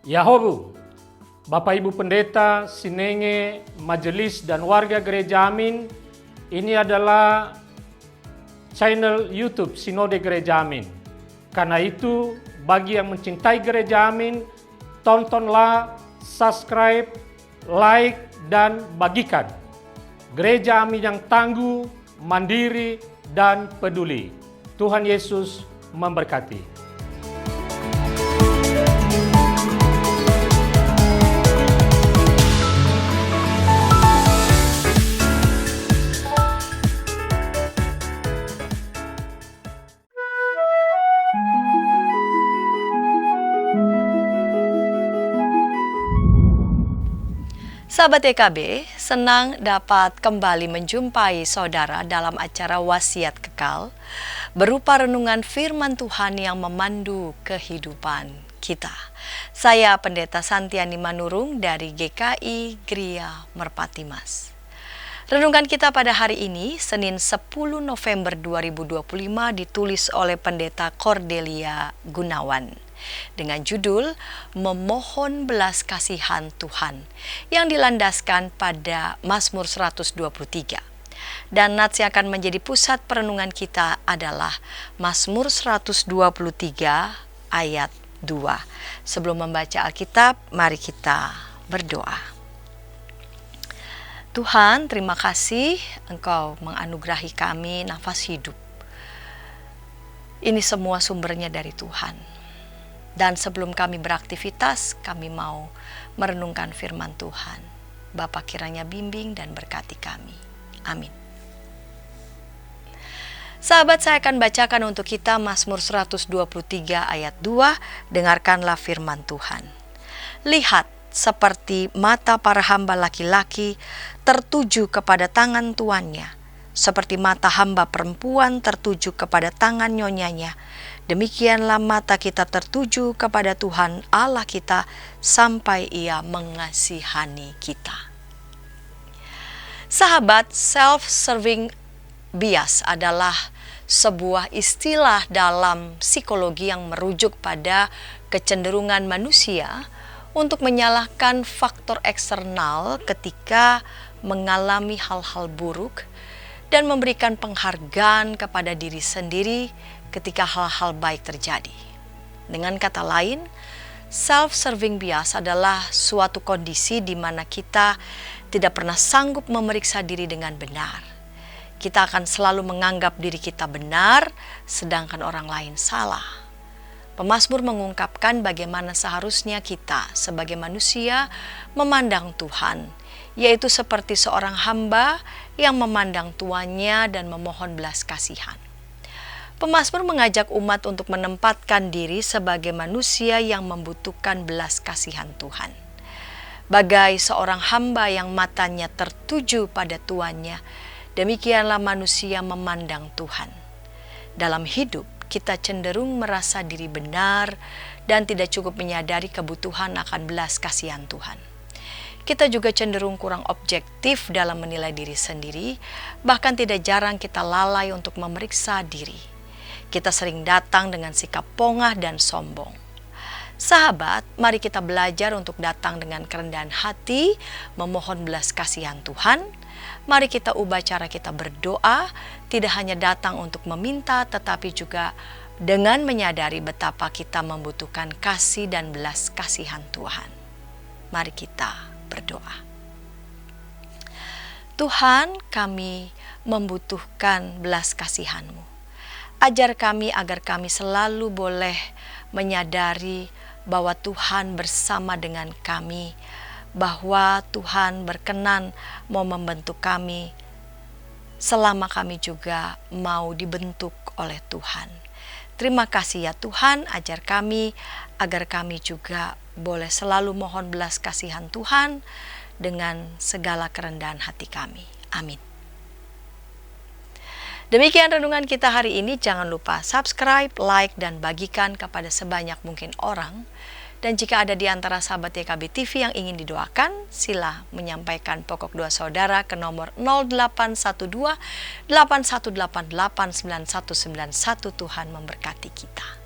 Yahobu, Bapak Ibu Pendeta, Sinenge, Majelis dan warga Gereja Amin, ini adalah channel YouTube Sinode Gereja Amin. Karena itu, bagi yang mencintai Gereja Amin, tontonlah, subscribe, like, dan bagikan. Gereja Amin yang tangguh, mandiri, dan peduli. Tuhan Yesus memberkati. Sahabat EKB, senang dapat kembali menjumpai saudara dalam acara Wasiat Kekal, berupa renungan firman Tuhan yang memandu kehidupan kita. Saya Pendeta Santiani Manurung dari GKI Gria Merpati Mas. Renungan kita pada hari ini, Senin 10 November 2025, ditulis oleh Pendeta Cordelia Gunawan dengan judul Memohon Belas Kasihan Tuhan, yang dilandaskan pada Mazmur 123. Dan nats yang akan menjadi pusat perenungan kita adalah Mazmur 123 ayat 2. Sebelum membaca Alkitab, mari kita berdoa. Tuhan, terima kasih Engkau menganugerahi kami nafas hidup. Ini semua sumbernya dari Tuhan. Dan sebelum kami beraktivitas, kami mau merenungkan firman Tuhan. Bapa kiranya bimbing dan berkati kami. Amin. Sahabat, saya akan bacakan untuk kita Mazmur 123 ayat 2. Dengarkanlah firman Tuhan. Lihat, seperti mata para hamba laki-laki tertuju kepada tangan tuannya, seperti mata hamba perempuan tertuju kepada tangan nyonyanya, demikianlah mata kita tertuju kepada Tuhan Allah kita sampai Ia mengasihani kita. Sahabat, self-serving bias adalah sebuah istilah dalam psikologi yang merujuk pada kecenderungan manusia untuk menyalahkan faktor eksternal ketika mengalami hal-hal buruk dan memberikan penghargaan kepada diri sendiri ketika hal-hal baik terjadi. Dengan kata lain, self-serving bias adalah suatu kondisi di mana kita tidak pernah sanggup memeriksa diri dengan benar. Kita akan selalu menganggap diri kita benar, sedangkan orang lain salah. Pemazmur mengungkapkan bagaimana seharusnya kita sebagai manusia memandang Tuhan, yaitu seperti seorang hamba yang memandang tuannya dan memohon belas kasihan. Pemazmur mengajak umat untuk menempatkan diri sebagai manusia yang membutuhkan belas kasihan Tuhan. Bagai seorang hamba yang matanya tertuju pada tuannya, demikianlah manusia memandang Tuhan. Dalam hidup, kita cenderung merasa diri benar dan tidak cukup menyadari kebutuhan akan belas kasihan Tuhan. Kita juga cenderung kurang objektif dalam menilai diri sendiri, bahkan tidak jarang kita lalai untuk memeriksa diri. Kita sering datang dengan sikap pongah dan sombong. Sahabat, mari kita belajar untuk datang dengan kerendahan hati, memohon belas kasihan Tuhan. Mari kita ubah cara kita berdoa, tidak hanya datang untuk meminta, tetapi juga dengan menyadari betapa kita membutuhkan kasih dan belas kasihan Tuhan. Mari kita berdoa. Tuhan, kami membutuhkan belas kasihan-Mu. Ajar kami agar kami selalu boleh menyadari bahwa Tuhan bersama dengan kami, bahwa Tuhan berkenan mau membentuk kami selama kami juga mau dibentuk oleh Tuhan. Terima kasih ya Tuhan, ajar kami agar kami juga boleh selalu mohon belas kasihan Tuhan dengan segala kerendahan hati kami. Amin. Demikian renungan kita hari ini. Jangan lupa subscribe, like, dan bagikan kepada sebanyak mungkin orang. Dan jika ada di antara sahabat YKB TV yang ingin didoakan, sila menyampaikan pokok doa saudara ke nomor 0812 8188 9191. Tuhan memberkati kita.